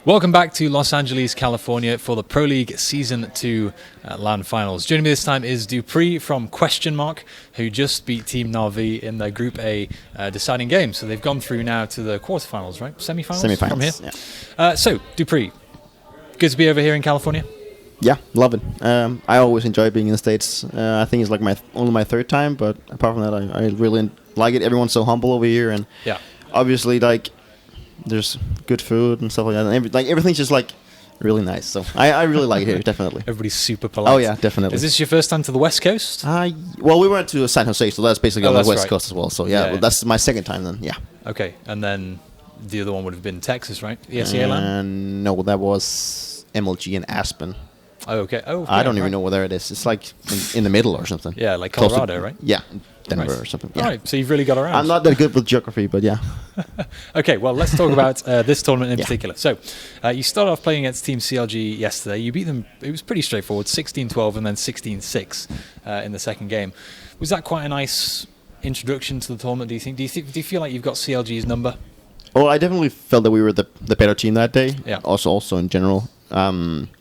Welcome back to Los Angeles, California for the Pro League Season 2 LAN Finals. Joining me this time is Dupreeh from Question Mark, who just beat Team Na'Vi in their Group A deciding game. So they've gone through now to the quarterfinals, right? Semi-finals from here. Yeah. So, Dupreeh, good to be over here in California? Yeah, love it. I always enjoy being in the States. I think it's like only my third time, but apart from that, I really like it. Everyone's so humble over here, and obviously, like, there's good food and stuff like that. And everything's just like really nice. So I really like it here, definitely. Everybody's super polite. Oh yeah, definitely. Is this your first time to the West Coast? Well, we went to San Jose, so that's basically on the West right. Coast as well. So yeah, well, that's my second time then. Yeah. Okay, and then the other one would have been Texas, right? The SEA LAN? No, that was MLG in Aspen. Oh, okay. Oh, I don't even know where it is. It's like in the middle or something. Yeah, like Colorado, right? Yeah, Denver or something. Yeah. All right, so you've really got around. I'm not that good with geography, but yeah. Okay, well, let's talk about this tournament in particular. So, you started off playing against Team CLG yesterday. You beat them, it was pretty straightforward, 16-12 and then 16-6 in the second game. Was that quite a nice introduction to the tournament, do you think? Do you feel like you've got CLG's number? Well, I definitely felt that we were the better team that day. Yeah. Also in general.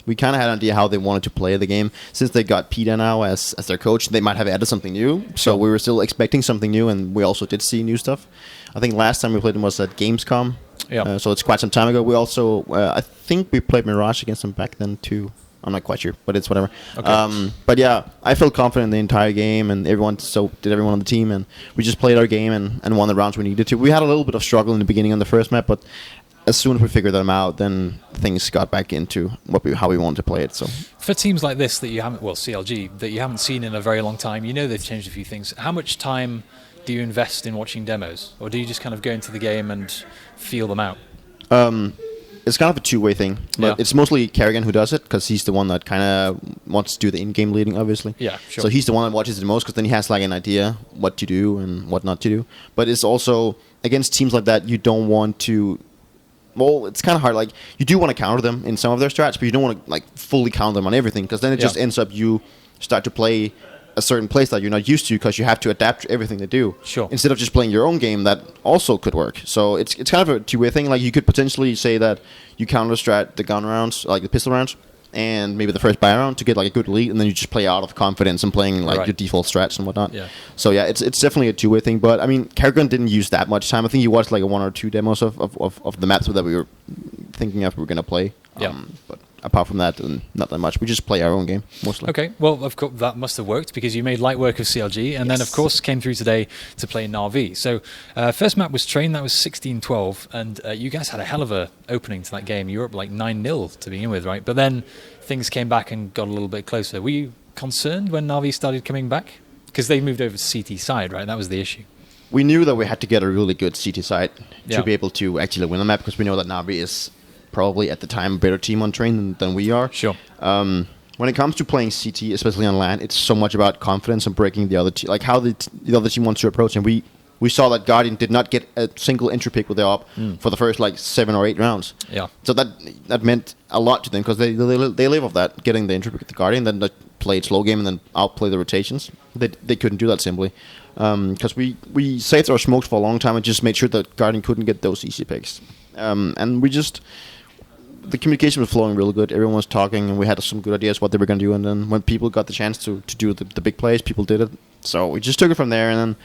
We kind of had an idea how they wanted to play the game. Since they got Peter now as their coach, they might have added something new. So we were still expecting something new, and we also did see new stuff. I think last time we played them was at Gamescom. Yeah. So it's quite some time ago. We also, I think we played Mirage against them back then too. I'm not quite sure, but it's whatever. Okay. But yeah, I felt confident the entire game, and everyone on the team, and we just played our game and won the rounds we needed to. We had a little bit of struggle in the beginning on the first map, but as soon as we figured them out, then things got back into how we wanted to play it. So for teams like this that you haven't, well, CLG, that you haven't seen in a very long time, you know they've changed a few things. How much time do you invest in watching demos, or do you just kind of go into the game and feel them out? It's kind of a two-way thing, but it's mostly Kerrigan who does it, because he's the one that kind of wants to do the in-game leading, obviously. Yeah, sure. So he's the one that watches it the most, because then he has like an idea what to do and what not to do. But it's also, against teams like that, you don't want to... Well, it's kind of hard. Like, you do want to counter them in some of their strats, but you don't want to like fully counter them on everything, because then it just ends up you start to play a certain place that you're not used to, because you have to adapt to everything they do. Sure. Instead of just playing your own game, that also could work. So it's kind of a two-way thing. Like, you could potentially say that you counter strat the gun rounds, like the pistol rounds, and maybe the first buy round to get like a good lead, and then you just play out of confidence and playing like your default strats and whatnot. Yeah. So yeah, it's definitely a two-way thing. But I mean, Kerrigan didn't use that much time. I think he watched like one or two demos of the maps that we were thinking of we were gonna play. Yeah. But apart from that, not that much. We just play our own game mostly. Okay, well, of course, that must have worked, because you made light work of CLG, and then, of course, came through today to play Na'Vi. So, first map was Train, that was 16-12, and you guys had a hell of a opening to that game. You were up like 9-0 to begin with, right? But then things came back and got a little bit closer. Were you concerned when Na'Vi started coming back? Because they moved over to CT side, right? That was the issue. We knew that we had to get a really good CT side to be able to actually win the map, because we know that Na'Vi is probably at the time a better team on Train than we are. Sure. When it comes to playing CT, especially on LAN, it's so much about confidence and breaking the other team, like how the other team wants to approach. And we saw that Guardian did not get a single entry pick with their op for the first like 7 or 8 rounds. Yeah. So that meant a lot to them, because they live off that, getting the entry pick with the Guardian, then they played slow game and then outplay the rotations. They couldn't do that simply. Because we saved our smokes for a long time and just made sure that Guardian couldn't get those easy picks. And we just... The communication was flowing really good. Everyone was talking, and we had some good ideas what they were going to do. And then when people got the chance to do the big plays, people did it. So we just took it from there, and then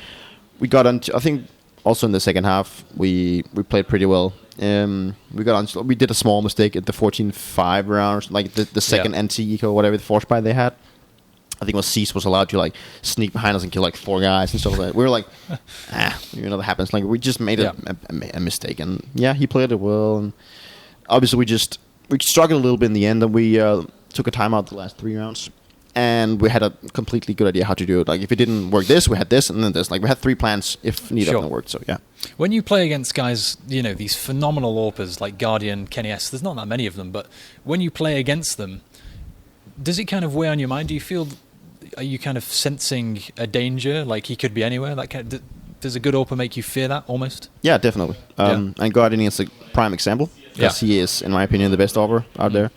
we got on. I think also in the second half, we played pretty well. We got on. We did a small mistake at the 14-5 round, like the second NT eco, whatever the force buy they had. I think it was Cease was allowed to like sneak behind us and kill like 4 guys and stuff like that. We were like, that happens. Like, we just made a mistake, and he played it well. And obviously, we struggled a little bit in the end, and we took a timeout the last 3 rounds, and we had a completely good idea how to do it. Like, if it didn't work this, we had this, and then this. Like, we had 3 plans if neither of them worked, so yeah. When you play against guys, these phenomenal AWPers like Guardian, Kenny S, there's not that many of them, but when you play against them, does it kind of weigh on your mind? Are you kind of sensing a danger, like he could be anywhere? Does a good AWPer make you fear that, almost? Yeah, definitely. And Guardian is a prime example. Because he is, in my opinion, the best AWPer out there.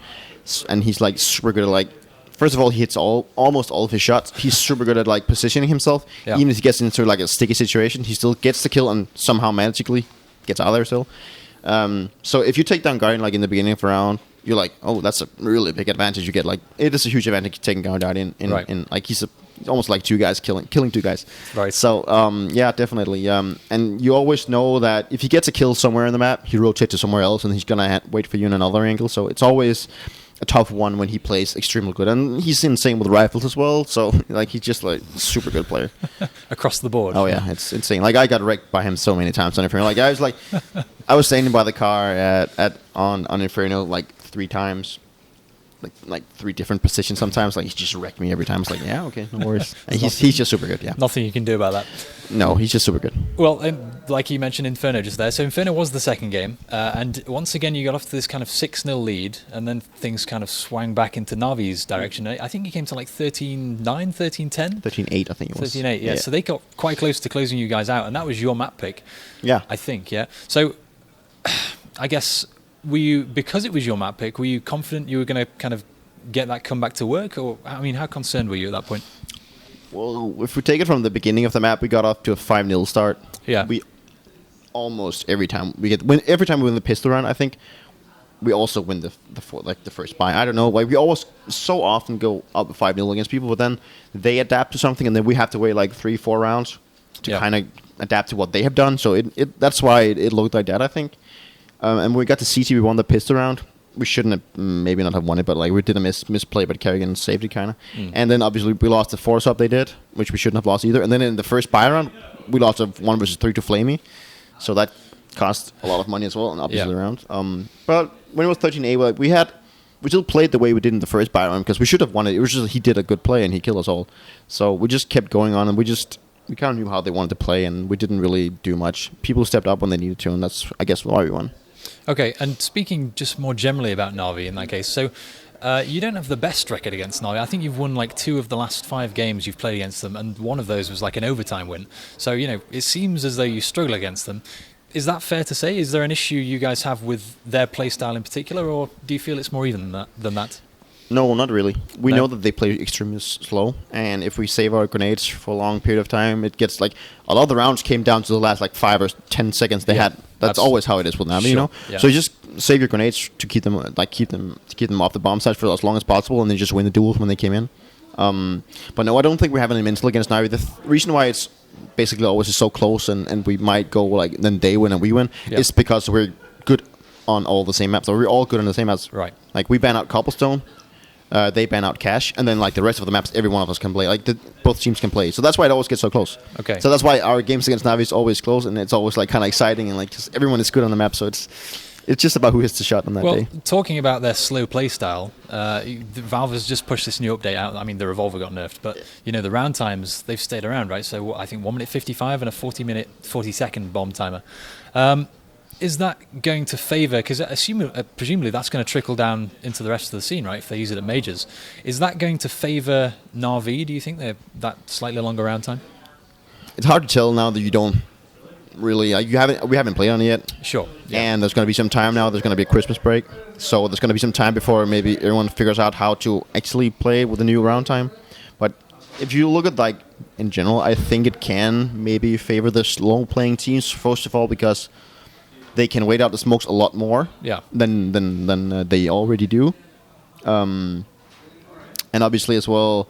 And he's like super good at like... First of all, he hits almost all of his shots. He's super good at like positioning himself. Yeah. Even if he gets into like a sticky situation, he still gets the kill and somehow magically gets out of there still. So if you take down Guardian like in the beginning of the round, you're like, oh, that's a really big advantage you get. Like it is a huge advantage taking down Guardian in like he's almost like two guys killing two guys. Right. So yeah, definitely. And you always know that if he gets a kill somewhere in the map, he rotates to somewhere else, and he's gonna wait for you in another angle. So it's always a tough one when he plays extremely good, and he's insane with rifles as well. So like he's just like super good player across the board. Oh yeah, it's insane. Like I got wrecked by him so many times on Inferno. Like I was standing by the car on Inferno like 3 times. Like 3 different positions sometimes. Like he just wrecked me every time. It's like, yeah, okay, no worries. And he's just super good. Yeah, nothing you can do about that. No, he's just super good. Well, like you mentioned Inferno just there. So Inferno was the second game, and once again you got off to this kind of 6-0 lead, and then things kind of swang back into Navi's direction. I think he came to like 13-9, 13-10? 13-8, I think it was. 13-8, yeah. So they got quite close to closing you guys out, and that was your map pick. Yeah. I think, yeah. So I guess, because it was your map pick, were you confident you were going to kind of get that comeback to work? Or, I mean, how concerned were you at that point? Well, if we take it from the beginning of the map, we got off to a 5-0 start. Yeah. We almost every time we win the pistol round, I think we also win the first buy. I don't know, like we always so often go up 5-0 against people, but then they adapt to something, and then we have to wait like 3-4 rounds to kind of adapt to what they have done. So that's why it looked like that, I think. And when we got to CT, we won the pistol round. We shouldn't have, maybe not have won it, but like we did a misplay, but Kerrigan saved it kind of. And then obviously we lost the force up they did, which we shouldn't have lost either. And then in the first buy round, we lost a 1 versus 3 to Flamey, so that cost a lot of money as well, and obviously round. But when it was 13-8, we still played the way we did in the first buy round because we should have won it. It was just he did a good play and he killed us all. So we just kept going on, and we kind of knew how they wanted to play, and we didn't really do much. People stepped up when they needed to, and that's, I guess, why we won. Okay, and speaking just more generally about Na'Vi in that case, so you don't have the best record against Na'Vi. I think you've won like 2 of the last 5 games you've played against them, and one of those was like an overtime win. So, it seems as though you struggle against them. Is that fair to say? Is there an issue you guys have with their playstyle in particular, or do you feel it's more even than that? No, not really. We know that they play extremely slow, and if we save our grenades for a long period of time, it gets like a lot of the rounds came down to the last like 5 or 10 seconds they had. That's always how it is with Na'Vi, Yeah. So you just save your grenades to keep them off the bomb site for as long as possible, and then just win the duels when they came in. But no, I don't think we have any mental against Na'Vi. The reason why it's basically always so close, and we might go like then they win and we win, is because we're good on all the same maps. So we're all good on the same maps. Right. Like we ban out Cobblestone. They ban out Cash, and then like the rest of the maps, every one of us can play. Like both teams can play, so that's why it always gets so close. Okay. So that's why our games against Na'Vi is always close, and it's always like kind of exciting, and like just everyone is good on the map. So it's just about who hits the shot on that day. Well, talking about their slow play style, Valve has just pushed this new update out. I mean, the Revolver got nerfed, but the round times they've stayed around, right? So I think 1 minute 55 and a 40 second bomb timer. Is that going to favour, because presumably that's going to trickle down into the rest of the scene, right, if they use it at majors. Is that going to favour Na'Vi, do you think, that slightly longer round time? It's hard to tell now that you don't really... we haven't played on it yet. Sure. Yeah. And there's going to be some time now. There's going to be a Christmas break. So there's going to be some time before maybe everyone figures out how to actually play with the new round time. But if you look at, like, in general, I think it can maybe favour the slow playing teams, first of all, because... they can wait out the smokes a lot more than they already do. And obviously as well,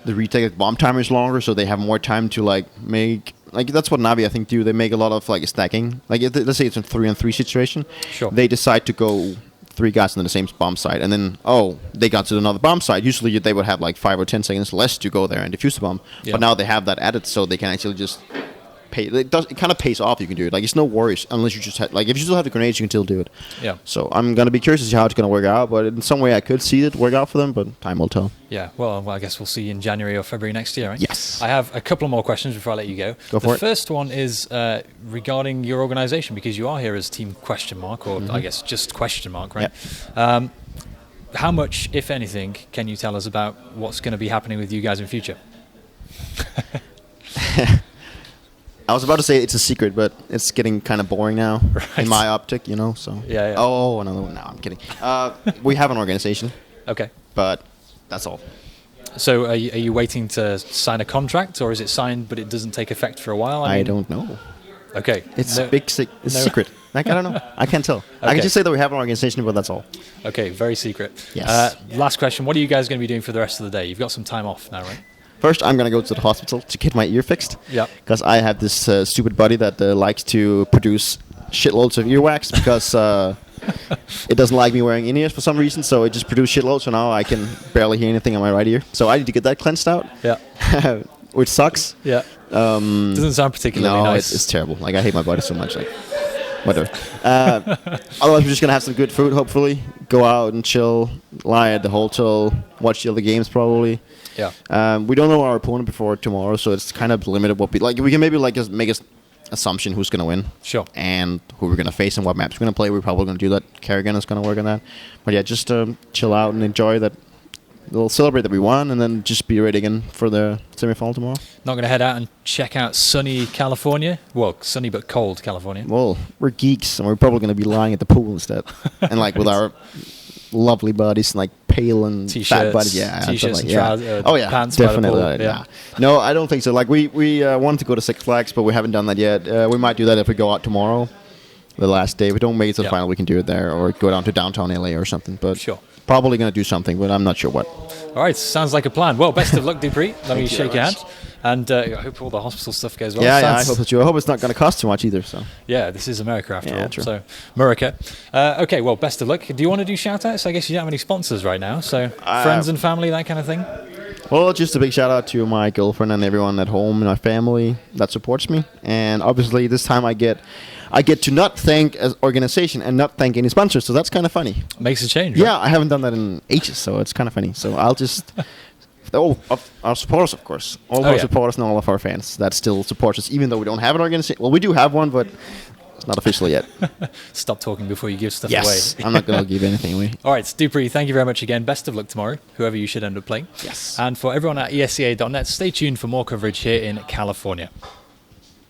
the retake bomb timer is longer, so they have more time to like make... Like that's what Na'Vi I think do. They make a lot of like stacking. Like let's say it's a 3-on-3 situation. Sure. They decide to go 3 guys on the same bomb site, and then they got to another bomb site. Usually they would have like 5 or 10 seconds less to go there and defuse the bomb. Yeah. But now they have that added, so they can actually just... It kind of pays off. You can do it. Like it's no worries unless you just have, like if you still have the grenades, you can still do it. Yeah. So I'm gonna be curious to see how it's gonna work out. But in some way, I could see it work out for them. But time will tell. Yeah. Well, I guess we'll see in January or February next year, right? Yes. I have a couple of more questions before I let you go. Go for it. The first one is regarding your organisation, because you are here as Team Question Mark, or I guess just Question Mark, right? Yep. How much, if anything, can you tell us about what's going to be happening with you guys in future? I was about to say it's a secret, but it's getting kind of boring now in my optic, So Yeah. Oh, another one. No, I'm kidding. We have an organization. Okay. But that's all. So are you waiting to sign a contract, or is it signed but it doesn't take effect for a while? I don't know. Okay. It's No- it's no- secret. Like, I don't know. I can't tell. I Okay. can just say that we have an organization, but that's all. Okay, very secret. Yes. Last question. What are you guys going to be doing for the rest of the day? You've got some time off now, right? First, I'm gonna go to the hospital to get my ear fixed. Yep. Because I have this stupid buddy that likes to produce shitloads of earwax because it doesn't like me wearing in-ears for some reason, so it just produced shitloads. So now I can barely hear anything on my right ear. So I need to get that cleansed out. Yeah. Which sucks. Yeah. Doesn't sound particularly No, nice. it's terrible. Like, I hate my body so much. Like, whatever. Otherwise, we're just gonna have some good food. Hopefully, go out and chill, lie at the hotel, watch the other games probably. Yeah. We don't know our opponent before tomorrow, so it's kind of limited what we like. We can maybe like just make an assumption who's gonna win. Sure. And who we're gonna face and what maps we're gonna play. We're probably gonna do that. Kerrigan is gonna work on that. But yeah, just chill out and enjoy that. We'll celebrate that we won, and then just be ready again for the semifinal tomorrow. Not going to head out and check out sunny California? Well, sunny but cold California. Well, we're geeks, and we're probably gonna be lying at the pool instead, and like with our lovely bodies, like pale and T-shirts, fat bodies. Yeah, t-shirts like, and yeah. Oh yeah, pants by the definitely. pool, yeah. No, I don't think so. Like we wanted to go to Six Flags, but we haven't done that yet. We might do that if we go out tomorrow, the last day. If we don't make it to the Yeah. final, we can do it there, or go down to downtown LA or something. But Sure. probably gonna do something, but I'm not sure what. All right, sounds like a plan. Well, best of luck, Dupreeh. Let me you shake very your much. hand. And I hope all the hospital stuff goes well. Yeah, I Sounds- hope that you. I hope it's not gonna cost too much either. So. Yeah, this is America after Yeah, all. true. So, America. Okay, well, best of luck. Do you want to do shout-outs? I guess you don't have any sponsors right now. So, friends and family, that kind of thing? Well, just a big shout out to my girlfriend and everyone at home and my family that supports me. And obviously, this time I get to not thank an organization and not thank any sponsors. So that's kind of funny. Makes a change, Yeah, right? I haven't done that in ages, so it's kind of funny. So I'll just. Our supporters, of course. All of Oh, our yeah. supporters and all of our fans that still support us, even though we don't have an organization. Well, we do have one, but it's not official yet. Stop talking before you give stuff Yes. away. I'm not going to give anything away. All right, Dupreeh, thank you very much again. Best of luck tomorrow, whoever you should end up playing. Yes. And for everyone at esca.net, stay tuned for more coverage here in California.